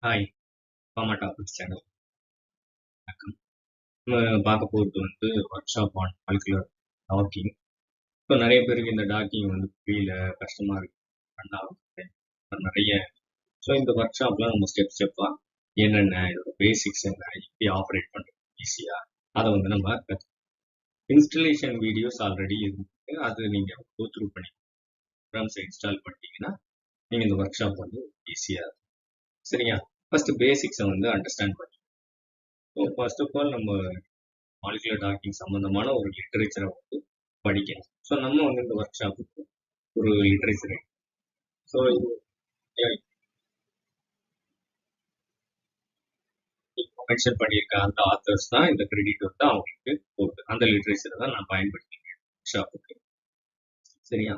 Hi, pharma topics channel. நம்ம பார்க்க போகிறது வந்து workshop on molecular docking. இப்போ நிறைய பேருக்கு இந்த டாக்கிங் வந்து புரியல, கஷ்டமாக இருக்கு, நிறைய. ஸோ இந்த ஒர்க் ஷாப்பில் நம்ம ஸ்டெப்பாக என்னென்ன, இதோட பேசிக்ஸ் என்ன, எப்படி ஆப்ரேட் பண்ணுறது ஈஸியாக, அதை வந்து நம்ம கற்றுக்கணும். இன்ஸ்டலேஷன் வீடியோஸ் ஆல்ரெடி இருக்கு, அது நீங்கள் கோ த்ரூ பண்ணி ப்ரோக்ராம்ஸை இன்ஸ்டால் பண்ணிட்டீங்கன்னா நீங்கள் இந்த ஒர்க் ஷாப் வந்து ஈஸியாக இருக்கும். சரியா? ஃபர்ஸ்ட் பேசிக்ஸை வந்து அண்டர்ஸ்டாண்ட் பண்ணி. ஸோ ஃபர்ஸ்ட் ஆஃப் ஆல் நம்ம மாலிகுலர் டாக்கிங் சம்பந்தமான ஒரு லிட்டரேச்சரை வந்து படிக்கணும். ஸோ நம்ம வந்து இந்த ஒர்க் ஷாப்புக்கு ஒரு லிட்டரேச்சர். ஸோ இது மென்ஷன் பண்ணியிருக்க அந்த ஆத்தர்ஸ் தான் இந்த கிரெடிட் வந்து அவங்களுக்கு போகுது. அந்த லிட்டரேச்சரை தான் நான் பயன்படுத்திக்கிறேன் ஒர்க் ஷாப்புக்கு. சரியா?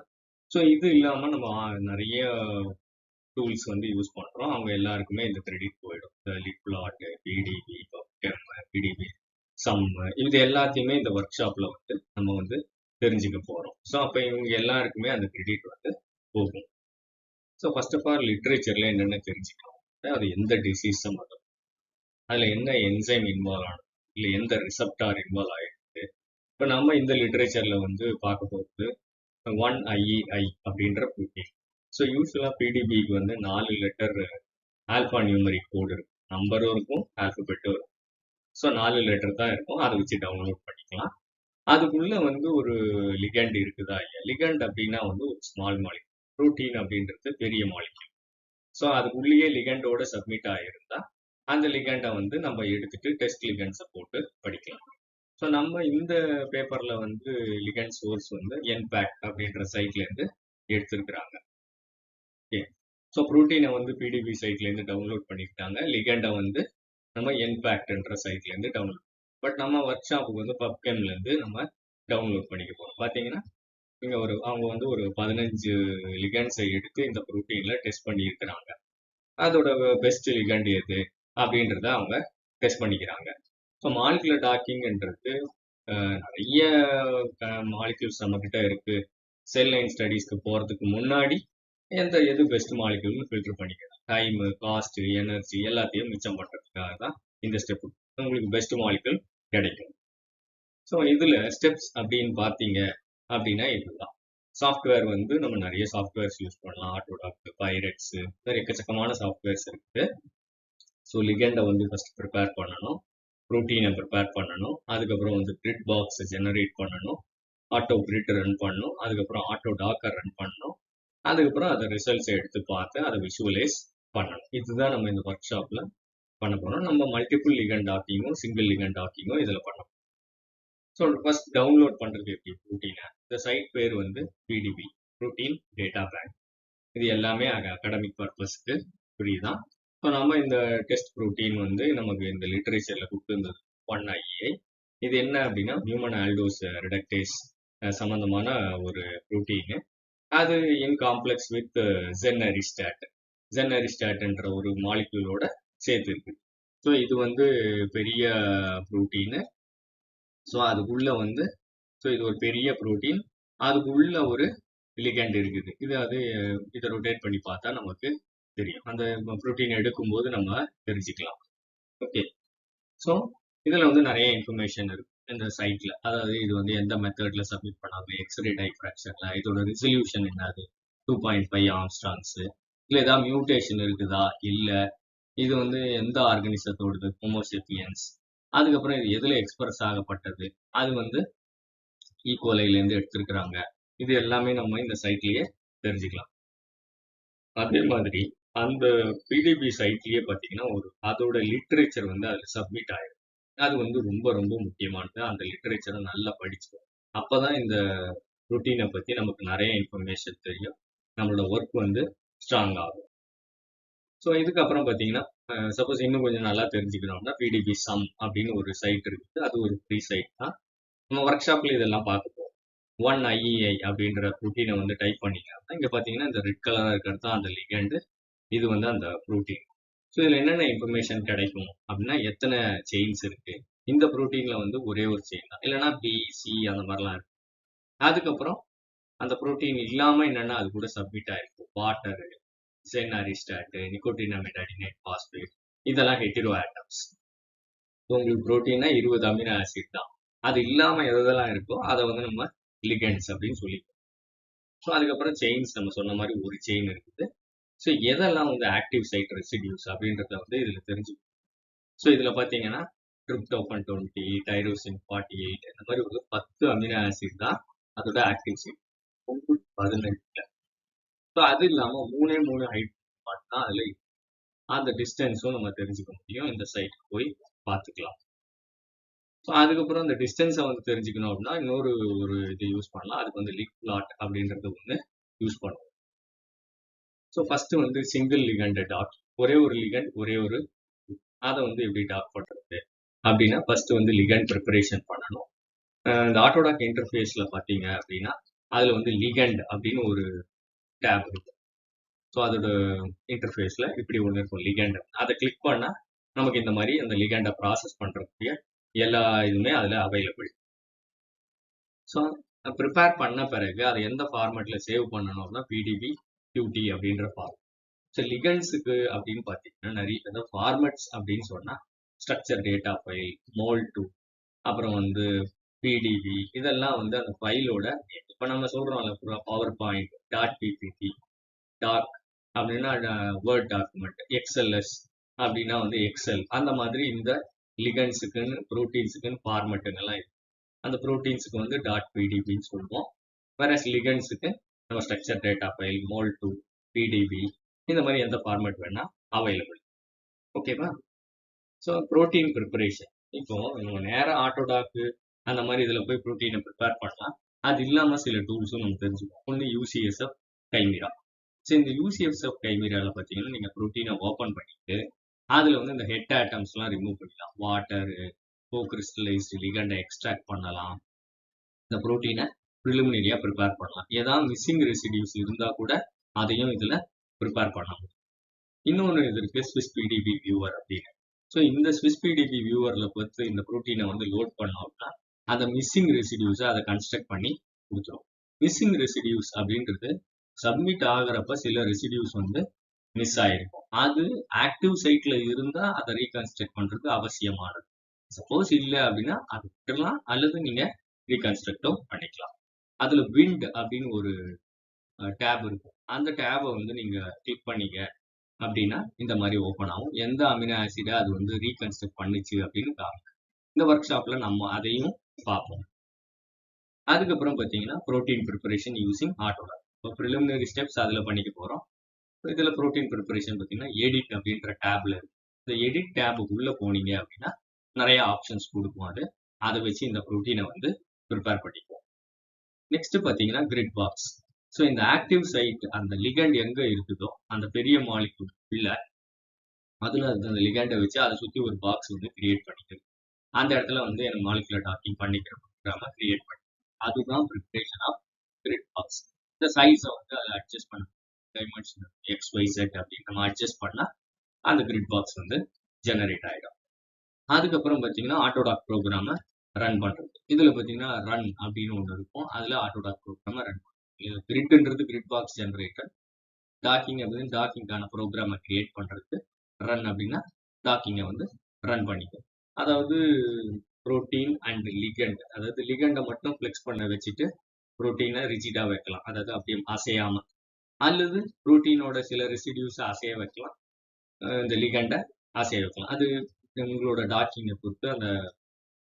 ஸோ இது இல்லாமல் நம்ம நிறைய டூல்ஸ் வந்து யூஸ் பண்ணுறோம். அவங்க எல்லாருக்குமே இந்த கிரெடிட் போயிடும். இந்த லிப்லாட், பிடிபி, பிடிபி, சம், இது எல்லாத்தையுமே இந்த ஒர்க் ஷாப்ல வந்து நம்ம வந்து தெரிஞ்சுக்க போறோம். ஸோ அப்போ இவங்க எல்லாருக்குமே அந்த கிரெடிட் வந்து போகும். ஸோ ஃபர்ஸ்ட் ஆஃப் ஆல் லிட்ரேச்சர்ல என்னென்ன தெரிஞ்சுக்கணும், அது எந்த டிசீஸ் சம்மந்தம், அதுல என்ன என்சைம் இன்வால்வ் ஆனது, இல்லை எந்த ரிசப்டார் இன்வால்வ் ஆயிருக்கு. இப்போ நம்ம இந்த லிட்ரேச்சர்ல வந்து பார்க்க போகிறது 1IEI அப்படின்ற ப்ரோட்டீன். ஸோ யூஸ்வலா பிடிபிக்கு வந்து 4 லெட்டர் ஆல்பா நியூமரிக் கோடு இருக்கும். நம்பரும் இருக்கும், ஆல்பபெட்டும் இருக்கும். ஸோ 4 லெட்டர் தான் இருக்கும். அதை வச்சு டவுன்லோட் பண்ணிக்கலாம். அதுக்குள்ள வந்து ஒரு லிகண்ட் இருக்குதா இல்லையா? லிகண்ட் அப்படின்னா வந்து ஒரு ஸ்மால் மாலிக்யூல். புரோட்டீன் அப்படின்றது பெரிய மாலிக்யூல். ஸோ அதுக்குள்ளேயே லிகண்டோட சப்மிட் ஆகிருந்தா அந்த லிகண்டை வந்து நம்ம எடுத்துட்டு டெஸ்ட் லிகண்ட்ஸை போட்டு படிக்கலாம். ஸோ நம்ம இந்த பேப்பர்ல வந்து லிகண்ட் சோர்ஸ் வந்து என்பேக்ட் அப்படின்ற சைட்ல இருந்து எடுத்திருக்கிறாங்க. ஓகே. ஸோ புரோட்டீனை வந்து பிடிபி சைட்ல இருந்து டவுன்லோட் பண்ணிக்கிட்டாங்க. லிகண்டை வந்து நம்ம என்பேக்ட்ன்ற சைட்ல இருந்து டவுன்லோட். பட் நம்ம ஒர்க் ஷாப்புக்கு வந்து பப்கெம்ல இருந்து நம்ம டவுன்லோட் பண்ணிக்க போறோம். பாத்தீங்கன்னா இங்க அவங்க வந்து ஒரு 15 லிகண்ட்ஸை எடுத்து இந்த புரோட்டீன்ல டெஸ்ட் பண்ணி இருக்கிறாங்க. அதோட பெஸ்ட் லிகண்ட் எது அப்படின்றத அவங்க டெஸ்ட் பண்ணிக்கிறாங்க. ஸோ மாலிகுலர் டாக்கிங்ன்றது நிறைய மாலிக்யூல்ஸ் நம்ம கிட்ட இருக்கு. செல் லைன் ஸ்டடீஸ்க்கு போறதுக்கு முன்னாடி எது பெஸ்ட் மாலிக்யூல்னு ஃபில்டர் பண்ணிக்கலாம். டைம், காஸ்ட், எனர்ஜி எல்லாத்தையும் மிச்சம் பண்றதுக்காக தான் இந்த ஸ்டெப். உங்களுக்கு பெஸ்ட் மாலிக்யூல் கிடைக்கும். ஸோ இதுல ஸ்டெப்ஸ் அப்படின்னு பார்த்தீங்க அப்படின்னா இதுதான். சாஃப்ட்வேர் வந்து நம்ம நிறைய சாஃப்ட்வேர்ஸ் யூஸ் பண்ணலாம். ஆட்டோடாக், பைரெக்ஸ், வேறு எக்கச்சக்கமான சாஃப்ட்வேர்ஸ் இருக்குது. ஸோ லிகண்டை வந்து ஃபர்ஸ்ட் ப்ரிப்பேர் பண்ணணும், ப்ரோட்டீனை ப்ரிப்பேர் பண்ணணும், அதுக்கப்புறம் வந்து கிரிட் பாக்ஸை ஜெனரேட் பண்ணணும், ஆட்டோ கிரிட் ரன் பண்ணணும், அதுக்கப்புறம் ஆட்டோ டாக்கர் ரன் பண்ணணும், அதுக்கப்புறம் அதை ரிசல்ட்ஸை எடுத்து பார்த்து அதை விஷுவலைஸ் பண்ணணும். இதுதான் நம்ம இந்த ஒர்க் ஷாப்ல பண்ண போறோம். நம்ம மல்டிபிள் லிகண்ட் டாக்கிங்கும் சிங்கிள் லிகண்ட் டாக்கிங்கும் இதில் பண்ணணும். ஸோ ஃபர்ஸ்ட் டவுன்லோட் பண்ணுறது எப்படி ப்ரோட்டீனை? இந்த சைட் பேர் வந்து பிடிபி, ப்ரோட்டீன் டேட்டா பேங்க். இது எல்லாமே அகாடமிக் பர்பஸ்க்கு புரியுதான். ஸோ நம்ம இந்த டெஸ்ட் ப்ரோட்டீன் வந்து நமக்கு இந்த லிட்டரேச்சர்ல கொடுத்துருந்தது 1IEI. இது என்ன அப்படின்னா ஹியூமன் ஆல்டோஸ் ரிடக்டேஸ் சம்பந்தமான ஒரு ப்ரோட்டீன். அது இன் காம்ப்ளெக்ஸ் வித் ஜென்னரிஸ்டாட்ன்ற ஒரு மாலிக்யூலோட சேர்த்து இருக்கு. ஸோ இது வந்து பெரிய ப்ரோட்டீன். ஸோ அதுக்குள்ள வந்து இது ஒரு பெரிய ப்ரோட்டீன், அதுக்குள்ள ஒரு லிகண்ட் இருக்குது. இதை ரொட்டேட் பண்ணி பார்த்தா நமக்கு தெரியும். அந்த ப்ரோட்டீன் எடுக்கும்போது நம்ம தெரிஞ்சுக்கலாம். ஓகே. ஸோ இதுல வந்து நிறைய இன்ஃபர்மேஷன் இருக்கு இந்த சைட்ல. அதாவது இது வந்து எந்த மெத்தட்ல சப்மிட் பண்ணாங்க, எக்ஸ்ரே டைஃப்ராக்ஷன்ல, இதோட ரெசல்யூஷன் என்னது, 2.5 ஆம்ஸ்ட்ராங்ஸ், இல்லை ஏதாவது மியூட்டேஷன் இருக்குதா, இல்லை இது வந்து எந்த ஆர்கனிசத்தோடது, ஹோமோசேபியன்ஸ், அதுக்கப்புறம் இது எதுல எக்ஸ்பிரஸ் ஆகப்பட்டது, அது வந்து ஈகோலைலேருந்து எடுத்திருக்கிறாங்க. இது எல்லாமே நம்ம இந்த சைட்லயே தெரிஞ்சுக்கலாம். அதே மாதிரி அந்த பிடிபி சைட்லயே பார்த்தீங்கன்னா அதோட லிட்ரேச்சர் வந்து அதில் சப்மிட் ஆயிடும். அது வந்து ரொம்ப ரொம்ப முக்கியமானது. அந்த லிட்ரேச்சரை நல்லா படிச்சுக்கணும். அப்போதான் இந்த ருட்டீனை பற்றி நமக்கு நிறைய இன்ஃபர்மேஷன் தெரியும். நம்மளோட ஒர்க் வந்து ஸ்ட்ராங் ஆகும். ஸோ இதுக்கப்புறம் பார்த்தீங்கன்னா சப்போஸ் இன்னும் கொஞ்சம் நல்லா தெரிஞ்சுக்கணும்னா பிடிபி சம் அப்படின்னு ஒரு சைட் இருக்குது. அது ஒரு ஃப்ரீ சைட் தான். நம்ம ஒர்க் ஷாப்ல இதெல்லாம் பார்க்க போறோம். 1IEI அப்படின்ற ப்ரோட்டீனை வந்து டைப் பண்ணிக்கலாம். இங்க பாத்தீங்கன்னா இந்த ரெட் கலரா இருக்கிறது தான் அந்த லிகண்ட், இது வந்து அந்த ப்ரோட்டீன். ஸோ இதுல என்னென்ன இன்ஃபர்மேஷன் கிடைக்கும் அப்படின்னா எத்தனை செயின்ஸ் இருக்கு. இந்த ப்ரோட்டீன்ல வந்து ஒரே ஒரு செயின் தான், இல்லைன்னா பி, சி அந்த மாதிரிலாம் இருக்கு. அதுக்கப்புறம் அந்த ப்ரோட்டீன் இல்லாம என்னன்னா அது கூட சப்மிட் ஆயிருக்கு வாட்டர், செனாரிஸ்டாட், நிக்கோட்டினமைட் அடினைட் பாஸ்பேட், இதெல்லாம் ஹெட்டிரோ ஆட்டம்ஸ். உங்களுக்கு புரோட்டீனா 20 அமினோ ஆசிட் தான். அது இல்லாம எதெல்லாம் இருக்கோ அதை வந்து நம்ம லிகண்ட்ஸ் அப்படின்னு சொல்லிப்போம். ஸோ அதுக்கப்புறம் செயின்ஸ் நம்ம சொன்ன மாதிரி ஒரு செயின் இருக்குது. ஸோ எதெல்லாம் வந்து ஆக்டிவ் சைட் ரெசிடியூஸ் அப்படின்றத வந்து இதுல தெரிஞ்சுக்கணும். ஸோ இதுல பாத்தீங்கன்னா ட்ரிப்டோஃபன் 20, டைரோசின் 48, இந்த மாதிரி ஒரு 10 அமினோ ஆசிட் தான் அதோட ஆக்டிவ் சைட். 18. ஸோ அது இல்லாம 3 ஹைட்ரோஜன் தான் அதுல இருக்கு. அந்த டிஸ்டன்ஸும் நம்ம தெரிஞ்சுக்க முடியும். இந்த சைட்டுக்கு போய் பார்த்துக்கலாம். ஸோ அதுக்கப்புறம் அந்த டிஸ்டன்ஸை வந்து தெரிஞ்சுக்கணும் அப்படின்னா இன்னொரு ஒரு இது யூஸ் பண்ணலாம். அதுக்கு வந்து லிக் பிளாட் அப்படின்றது ஒன்று யூஸ் பண்ணுவோம். ஸோ ஃபர்ஸ்ட் வந்து சிங்கிள் லிகண்ட் டாக், ஒரே ஒரு லிகண்ட் ஒரே ஒரு, அதை வந்து எப்படி டாக் பண்றது அப்படின்னா ஃபர்ஸ்ட் வந்து லிகண்ட் ப்ரிப்பரேஷன் பண்ணணும். இந்த ஆட்டோடாக் இன்டர்ஃபேஸ்ல பார்த்தீங்க அப்படின்னா அதுல வந்து லிகண்ட் அப்படின்னு ஒரு டேப் இருக்கு. ஸோ அதோட இன்டர்ஃபேஸ்ல இப்படி ஒன்று இருக்கும் லிகண்ட். அதை கிளிக் பண்ணா நமக்கு இந்த மாதிரி அந்த லிகண்டை ப்ராசஸ் பண்றதுக்கு எல்லா இதுவுமே அதுல அவைலபிள். ஸோ ப்ரிப்பேர் பண்ண பிறகு அதை எந்த ஃபார்மேட்ல சேவ் பண்ணணும் அப்படின்னா பிடிபி QT அப்படின்ற ஃபார்ம். ஸோ லிகண்ட்ஸுக்கு அப்படின்னு பார்த்தீங்கன்னா நிறைய அதாவது ஃபார்மேட்ஸ் அப்படின்னு சொன்னா ஸ்ட்ரக்சர் டேட்டா ஃபைல், மோல்2, அப்புறம் வந்து பிடிபி, இதெல்லாம் வந்து அந்த ஃபைலோட இப்போ நம்ம சொல்றோம்ல PowerPoint, dot PPT, doc அப்படின்னா வேர்ட் டாக்குமெண்ட், XLS அப்படின்னா வந்து எக்ஸல், அந்த மாதிரி இந்த லிகண்ட்ஸுக்குன்னு ப்ரோட்டீன்ஸுக்குன்னு ஃபார்மெட்டுங்கெல்லாம் இருக்கு. அந்த ப்ரோட்டீன்ஸுக்கு வந்து டாட் பிடிபின்னு சொல்லுவோம். வேற லிகண்ட்ஸுக்கு நம்ம ஸ்ட்ரக்சர் டேட்டா ஃபைல், மோல்2, பிடிபி, இந்த மாதிரி எந்த ஃபார்மேட் வேணா அவைலபிள். ஓகேவா? ஸோ ப்ரோட்டீன் ப்ரிப்பரேஷன் இப்போ நம்ம நேரம் ஆட்டோடாக்கு அந்த மாதிரி இதில் போய் ப்ரோட்டீனை ப்ரிப்பேர் பண்ணலாம். அது இல்லாமல் சில டூல்ஸும் நம்ம தெரிஞ்சுக்கோம். ஒன்று UCSF கைமிரா. ஸோ இந்த UCSF கைமிராவில் பார்த்தீங்கன்னா நீங்கள் ப்ரோட்டீனை ஓப்பன் பண்ணிட்டு அதில் வந்து இந்த ஹெட் ஆட்டம்ஸ்லாம் ரிமூவ் பண்ணிடலாம். வாட்டர், கோகிறிஸ்டலைஸ்டு லிகண்டை எக்ஸ்ட்ராக்ட் பண்ணலாம். இந்த ப்ரோட்டீனை ப்ரிலிமினரியாக ப்ரிப்பேர் பண்ணலாம். ஏதாவது மிஸ்ஸிங் ரெசிடியூஸ் இருந்தால் கூட அதையும் இதில் ப்ரிப்பேர் பண்ணலாம். இன்னொன்று இது இருக்கு ஸ்விஸ் பிடிபி வியூவர் அப்படின்னு. ஸோ இந்த ஸ்விஸ் பிடிபி வியூவரில் பொறுத்து இந்த ப்ரோட்டீனை வந்து லோட் பண்ணோம்னா அந்த மிஸ்ஸிங் ரெசிடியூஸை அதை கன்ஸ்ட்ரக்ட் பண்ணி கொடுத்துரும். மிஸ்ஸிங் ரெசிடியூஸ் அப்படின்றது சப்மிட் ஆகிறப்ப சில ரெசிடியூஸ் வந்து மிஸ் ஆயிருக்கும். அது ஆக்டிவ் சைட்ல இருந்தா அதை ரீகன்ஸ்ட்ரக்ட் பண்றது அவசியமானது. சப்போஸ் இல்லை அப்படின்னா அது விட்டுலாம், அல்லது நீங்க ரீகன்ஸ்ட்ரக்டும் பண்ணிக்கலாம். அதுல விண்ட் அப்படின்னு ஒரு டேப் இருக்கும். அந்த டேபை வந்து நீங்க கிளிக் பண்ணீங்க அப்படின்னா இந்த மாதிரி ஓப்பன் ஆகும். எந்த அமினோ ஆசிடை அது வந்து ரீகன்ஸ்ட்ரக்ட் பண்ணுச்சு அப்படின்னு காமிக்கும். இந்த ஒர்க் ஷாப்ல நம்ம அதையும் பார்ப்போம். அதுக்கப்புறம் பார்த்தீங்கன்னா ப்ரோட்டீன் ப்ரிப்பரேஷன் யூசிங் ஆட்டோடாக். இப்போ ப்ரிலிமினரி ஸ்டெப்ஸ் அதில் பண்ணிக்க போகிறோம். இதில் ப்ரோட்டீன் ப்ரிப்பரேஷன் பார்த்தீங்கன்னா எடிட் அப்படின்ற டேப்ல இருக்கு. இந்த எடிட் டேபுக்குள்ள போனீங்க அப்படின்னா நிறைய ஆப்ஷன்ஸ் கொடுக்கும். அதை வச்சு இந்த ப்ரோட்டீனை வந்து ப்ரிப்பேர் பண்ணிக்குவோம். நெக்ஸ்ட் பார்த்தீங்கன்னா கிரிட் பாக்ஸ். ஸோ இந்த ஆக்டிவ் சைட் அந்த லிகண்ட் எங்க இருக்குதோ அந்த பெரிய மாலிகுல் உள்ள அதுல அந்த லிகண்டை வச்சு அதை சுத்தி ஒரு பாக்ஸ் வந்து கிரியேட் பண்ணிக்கிறது. அந்த இடத்துல வந்து எனக்கு மாலிகுலர் டாக்கிங் பண்ணிக்கிற ப்ரோக்ராம கிரியேட் பண்ணி அதுதான் ப்ரிப்பரேஷன் ஆஃப் கிரிட் பாக்ஸ். இந்த சைஸை வந்து அதை அட்ஜஸ்ட் பண்ண டைமென்ஷன் XYZ அப்படின்னு நம்ம அட்ஜஸ்ட் பண்ணா அந்த கிரிட் பாக்ஸ் வந்து ஜெனரேட் ஆகிடும். அதுக்கப்புறம் பார்த்தீங்கன்னா ஆட்டோடாக் ப்ரோக்ராம ரன் பண்றது. இதுல பார்த்தீங்கன்னா ரன் அப்படின்னு ஒன்று இருக்கும். அதுல ஆட்டோடாக் ப்ரோக்ராம ரன் பண்ணுறது. கிரிட்ன்றது கிரிட் பாக்ஸ் ஜெனரேட்டர், டாக்கிங் அப்படின்னு டாக்கிங்கான ப்ரோக்ராமை கிரியேட் பண்றது, ரன் அப்படின்னா டாக்கிங்கை வந்து ரன் பண்ணிக்கும். அதாவது புரோட்டீன் அண்ட் லிகண்ட், அதாவது லிகண்டை மட்டும் ஃபிளெக்ஸ் பண்ண வச்சுட்டு புரோட்டீனை ரிஜிடா வைக்கலாம், அதாவது அப்படியே அசையாம, அல்லது புரோட்டீனோட சில ரெசிடியூஸை அசைய வைக்கலாம், இந்த லிகண்டை அசைய வைக்கலாம். அது உங்களோட டாக்கிங்கை பொறுத்து அந்த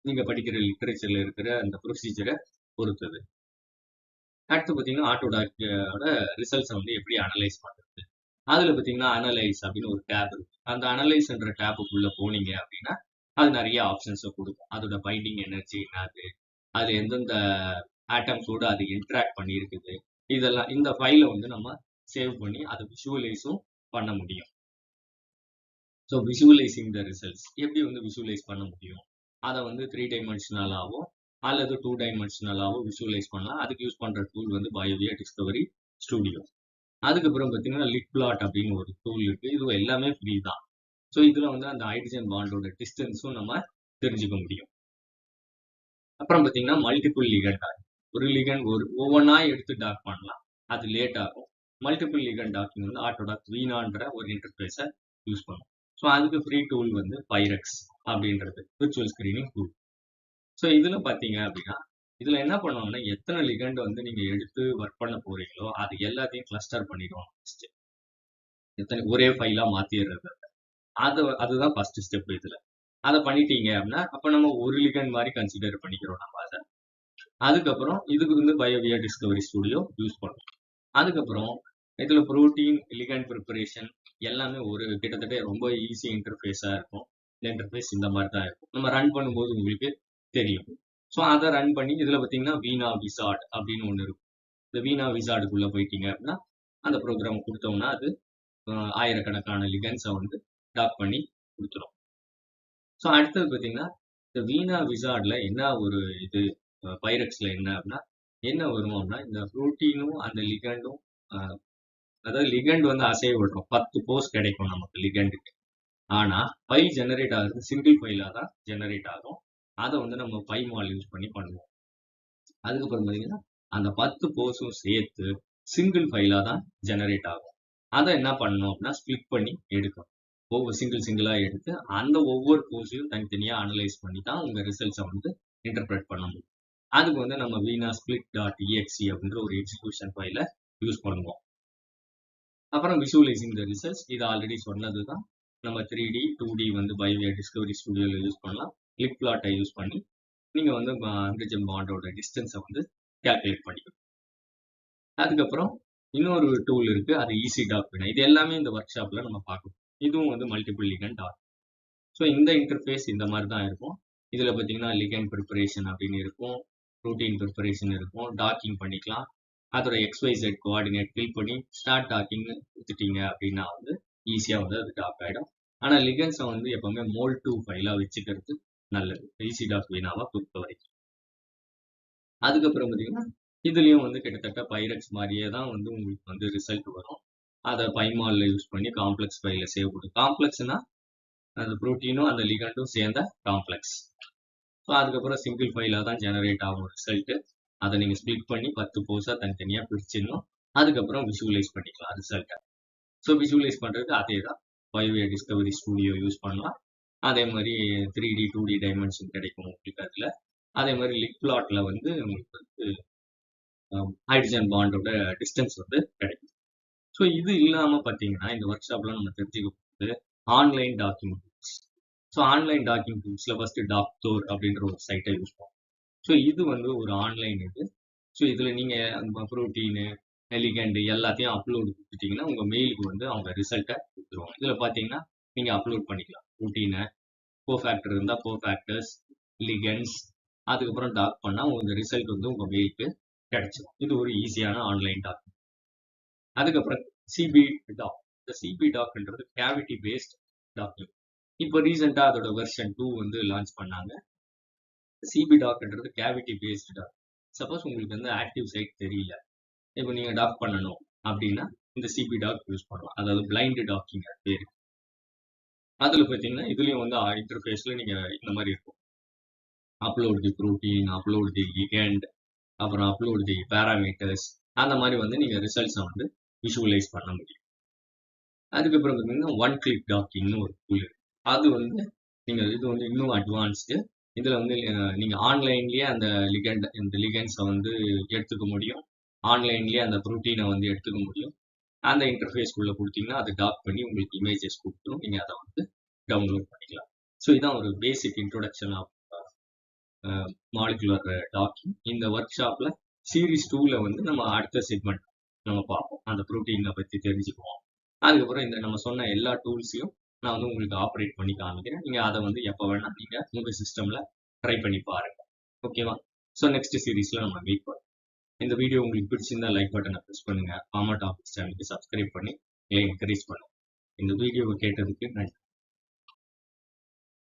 நீங்க படிக்கிற லிட்டரேச்சர்ல இருக்கிற அந்த ப்ரொசீஜரை பொறுத்தது. அடுத்து பார்த்தீங்கன்னா ஆட்டோடாக்கோட ரிசல்ட்ஸை வந்து எப்படி அனலைஸ் பண்றது. அதுல பார்த்தீங்கன்னா அனலைஸ் அப்படின்னு ஒரு டேப் இருக்கு. அந்த அனலைஸ்ன்ற டேப்புக்குள்ள போனீங்க அப்படின்னா அது நிறைய ஆப்ஷன்ஸை கொடுக்கும். அதோட பைண்டிங் எனர்ஜி என்னது, அது எந்தெந்த ஆட்டம்ஸோட அது இன்ட்ராக்ட் பண்ணி இருக்குது, இதெல்லாம் இந்த ஃபைலை வந்து நம்ம சேவ் பண்ணி அதை விஷுவலைஸும் பண்ண முடியும். ஸோ விஷுவலைசிங் த ரிசல்ட்ஸ் எப்படி வந்து விஷுவலைஸ் பண்ண முடியும், அதை வந்து 3 டைமென்ஷனலாவோ அல்லது 2 டைமென்ஷனலாவோ விஷுவலைஸ் பண்ணலாம். அதுக்கு யூஸ் பண்ற டூல் வந்து பயோவியா டிஸ்கவரி ஸ்டுடியோ. அதுக்கப்புறம் பார்த்தீங்கன்னா லிக் பிளாட் அப்படின்னு ஒரு டூல் இருக்கு. இது எல்லாமே ஃப்ரீ தான். ஸோ இதுல வந்து அந்த ஹைட்ரஜன் பாண்டோட டிஸ்டன்ஸும் நம்ம தெரிஞ்சுக்க முடியும். அப்புறம் பார்த்தீங்கன்னா மல்டிபிள் லிகண்ட், ஒரு லிகண்ட் ஒவ்வொன்றா எடுத்து டாக் பண்ணலாம். அது லேட் ஆகும். மல்டிபிள் லிகண்ட் டாக்கிங் வந்து ஆட்டோடாக் வீனான்ற ஒரு இன்டர்ஃபேஸை யூஸ் பண்ணும். ஸோ அதுக்கு ஃப்ரீ டூல் வந்து பைரக்ஸ் அப்படின்றது விர்ச்சுவல் ஸ்கிரீனிங் டூல். ஸோ இதுல பாத்தீங்க அப்படின்னா இதுல என்ன பண்ணுவோம்னா எத்தனை லிகண்ட் வந்து நீங்க எடுத்து ஒர்க் பண்ண போறீங்களோ அது எல்லாத்தையும் கிளஸ்டர் பண்ணிடுவோம். எத்தனை ஒரே ஃபைலா மாத்திடுறது அதுதான் ஃபர்ஸ்ட் ஸ்டெப். இதுல அதை பண்ணிட்டீங்க அப்படின்னா அப்ப நம்ம ஒரு லிகண்ட் மாதிரி கன்சிடர் பண்ணிக்கிறோம் நம்ம அதை. அதுக்கப்புறம் இதுக்கு வந்து பயோவியா டிஸ்கவரி ஸ்டுடியோ யூஸ் பண்ணுவோம். அதுக்கப்புறம் இதுல புரோட்டீன் லிகண்ட் ப்ரிப்பரேஷன் எல்லாமே ஒரு கிட்டத்தட்ட ரொம்ப ஈஸி இன்டர்ஃபேஸா இருக்கும். இந்த இன்டர்ஃபேஸ் இந்த மாதிரி தான் இருக்கும். நம்ம ரன் பண்ணும்போது உங்களுக்கு தெரியும். ஸோ அதை ரன் பண்ணி இதுல பாத்தீங்கன்னா வீணா விசார்ட் அப்படின்னு ஒண்ணு இருக்கும். இந்த வீணா விசார்டுக்குள்ள போயிட்டீங்க அப்படின்னா அந்த ப்ரோக்ராம் கொடுத்தோம்னா அது ஆயிரக்கணக்கான லிகன்ஸை வந்து டாக் பண்ணி கொடுத்துரும். ஸோ அடுத்தது பார்த்தீங்கன்னா இந்த வீணா விசார்ட்ல என்ன ஒரு இது பைரக்ஸ்ல என்ன அப்படின்னா என்ன வரும் அப்படின்னா இந்த புரோட்டீனும் அந்த லிகண்டும் அதாவது லிகண்ட் வந்து அசைய விடுறோம் 10 போஸ்ட் கிடைக்கும் நமக்கு லிகண்டுக்கு. ஆனா ஃபைல் ஜெனரேட் ஆகுறது சிங்கிள் ஃபைலா தான் ஜெனரேட் ஆகும். அதை வந்து நம்ம பைமால் யூஸ் பண்ணி பண்ணுவோம். அதுக்கப்புறம் பார்த்தீங்கன்னா அந்த 10 போஸ்டும் சேர்த்து சிங்கிள் ஃபைலா தான் ஜெனரேட் ஆகும். அதை என்ன பண்ணணும் அப்படின்னா ஸ்பிளிட் பண்ணி எடுக்கணும். ஒவ்வொரு சிங்கிளா எடுத்து அந்த ஒவ்வொரு போஸையும் தனித்தனியா அனலைஸ் பண்ணி தான் உங்க ரிசல்ட்ஸை வந்து இன்டர்பிரட் பண்ண முடியும். அதுக்கு வந்து நம்ம வீணா ஸ்பிளிட் டாட் இஎக்ஸி அப்படின்ற ஒரு எக்ஸிக்யூஷன் ஃபைலை யூஸ் பண்ணுவோம். அப்புறம் விசுவலைசிங் த ரிசல்ட்ஸ் இது ஆல்ரெடி சொன்னது தான். நம்ம 3D 2D வந்து பயோவியா டிஸ்கவரி ஸ்டுடியோல யூஸ் பண்ணலாம். கிளிக் பிளாட்டை யூஸ் பண்ணி நீங்க வந்து ஹைட்ரஜன் பாண்டோட டிஸ்டன்ஸை வந்து கால்குலேட் பண்ணிக்கணும். அதுக்கப்புறம் இன்னொரு டூல் இருக்கு, அது easydockvina. இது எல்லாமே இந்த ஒர்க் ஷாப்ல நம்ம பார்க்கணும். இதுவும் வந்து மல்டிபிள் லிகண்ட் டாக். ஸோ இந்த இன்டர்ஃபேஸ் இந்த மாதிரி தான் இருக்கும். இதுல பார்த்தீங்கன்னா லிகண்ட் ப்ரிப்பரேஷன் அப்படின்னு இருக்கும், ப்ரோட்டீன் ப்ரிப்பரேஷன் இருக்கும், டாக்கிங் பண்ணிக்கலாம். அதோட XYZ கோஆர்டினேட் ஃபில் பண்ணி ஸ்டார்ட் டாக்கிங் கொடுத்துட்டீங்க அப்படின்னா வந்து ஈஸியா வந்து அது டாக் ஆயிடும். ஆனா லிகண்ட்ஸை வந்து எப்பவுமே மோல் 2 ஃபைலா வச்சுக்கிறது நல்லது easydockvinaவை பொறுத்த வரைக்கும். அதுக்கப்புறம் பார்த்தீங்கன்னா இதுலயும் வந்து கிட்டத்தட்ட பைரக்ஸ் மாதிரியே தான் வந்து உங்களுக்கு வந்து ரிசல்ட் வரும். அதை பைமால்ல யூஸ் பண்ணி காம்ப்ளெக்ஸ் ஃபைல சேவ் பண்ணும். காம்ப்ளெக்ஸ்னா அந்த புரோட்டீனும் அந்த லிகண்டும் சேர்ந்த காம்ப்ளெக்ஸ். ஸோ அதுக்கப்புறம் சிங்கிள் ஃபைலா தான் ஜெனரேட் ஆகும் ரிசல்ட். அதை நீங்க ஸ்பிளிட் பண்ணி 10 போஸா தனித்தனியா பிரிச்சிடணும். அதுக்கப்புறம் விஷுவலைஸ் பண்ணிக்கலாம் ரிசல்ட்டை. ஸோ விஷுவலைஸ் பண்றதுக்கு அதே தான் பயோவியா டிஸ்கவரி ஸ்டுடியோ யூஸ் பண்ணலாம். அதே மாதிரி 3D 2D டைமென்ஷன் கிடைக்கும் உங்களுக்கு அதுல. அதே மாதிரி லிக் பிளாட்ல வந்து உங்களுக்கு வந்து ஹைட்ரஜன் பாண்டோட டிஸ்டன்ஸ் வந்து கிடைக்கும். ஸோ இது இல்லாம பாத்தீங்கன்னா இந்த ஒர்க் ஷாப்ல நம்ம தெரிஞ்சுக்க போகிறது online docking tools. So online docking டூல்ஸ்ல ஃபர்ஸ்ட் டாக்டோர் அப்படின்ற ஒரு சைட்டை யூஸ் பண்ணுவோம். ஸோ இது வந்து ஒரு ஆன்லைன் இது. ஸோ இதுல நீங்க புரோட்டீனு லிகண்ட் எல்லாத்தையும் அப்லோட் கொடுத்துட்டீங்கன்னா உங்க மெயிலுக்கு வந்து அவங்க ரிசல்ட்டை கொடுத்துருவாங்க. இதுல பாத்தீங்கன்னா நீங்க அப்லோட் பண்ணிக்கலாம் புரோட்டீனை, கோஃபேக்டர் இருந்தா கோஃபேக்டர்ஸ், லிகண்ட்ஸ், அதுக்கப்புறம் டாக் பண்ணா உங்க ரிசல்ட் வந்து உங்க மெயிலுக்கு கிடைச்சிடும். இது ஒரு ஈஸியான ஆன்லைன் டாக். அதுக்கப்புறம் சிபி டாக். இந்த சிபி டாக்ன்றது கேவிட்டி பேஸ்ட் டாக்கிங். இப்போ ரீசெண்டா அதோட வெர்ஷன் 2 வந்து லான்ச் பண்ணாங்க. சிபி டாக்ன்றது கேவிட்டி பேஸ்ட் டாக். சப்போஸ் உங்களுக்கு வந்து ஆக்டிவ் சைட் தெரியல, இப்போ நீங்க டாக் பண்ணணும் அப்படின்னா இந்த சிபி டாக் யூஸ் பண்ணலாம். அதாவது பிளைண்ட் டாக்கிங் பேரு. அதுல பாத்தீங்கன்னா இதுலயும் வந்து இன்டர்ஃபேஸ்ல நீங்க இந்த மாதிரி இருக்கும். அப்லோட் தி ப்ரோட்டீன், அப்லோட் தி லிகண்ட், அப்புறம் அப்லோட் தி பேராமீட்டர்ஸ், அந்த மாதிரி வந்து நீங்க ரிசல்ட்ஸை வந்து விஷுவலைஸ் பண்ண முடியும். அதுக்கப்புறம் பார்த்தீங்கன்னா ஒன் கிளிக் டாக்கிங்னு ஒரு டூல். அது வந்து நீங்க இது வந்து இன்னும் அட்வான்ஸ்டு. இதுல வந்து நீங்க ஆன்லைன்லயே அந்த இந்த லிகண்ட்ஸை வந்து எடுத்துக்க முடியும். ஆன்லைன்லயே அந்த ப்ரோட்டீனை வந்து எடுத்துக்க முடியும். அந்த இன்டர்ஃபேஸ்க்குள்ள கொடுத்தீங்கன்னா அதை டாக் பண்ணி உங்களுக்கு இமேஜஸ் கொடுத்துரும். நீங்க அதை வந்து டவுன்லோட் பண்ணிக்கலாம். ஸோ இதான் ஒரு பேசிக் இன்ட்ரோடக்ஷன் ஆஃப் மாலிகுலர் டாக்கிங். இந்த ஒர்க் ஷாப்ல சீரீஸ் 2ல வந்து நம்ம அடுத்த செக்மெண்ட் நம்ம பார்ப்போம். அந்த ப்ரோட்டீனை பத்தி தெரிஞ்சுக்குவோம். அதுக்கப்புறம் இந்த நம்ம சொன்ன எல்லா டூல்ஸையும் நான் வந்து உங்களுக்கு ஆப்ரேட் பண்ணி காமிக்கிறேன். நீங்க அதை வந்து எப்போ வேணா நீங்க உங்க சிஸ்டம்ல ட்ரை பண்ணி பாருங்க. ஓகேவா? ஸோ நெக்ஸ்ட் சீரீஸ்ல நம்ம மீட் பண்ணுவோம். இந்த வீடியோ உங்களுக்கு பிடிச்சிருந்தா லைக் பட்டனை ப்ரெஸ் பண்ணுங்க. ஃபார்மா டாபிக்ஸ் சேனலுக்கு சப்ஸ்கிரைப் பண்ணி என்கரேஜ் பண்ணுங்க. இந்த வீடியோவை கேட்டதுக்கு நன்றி.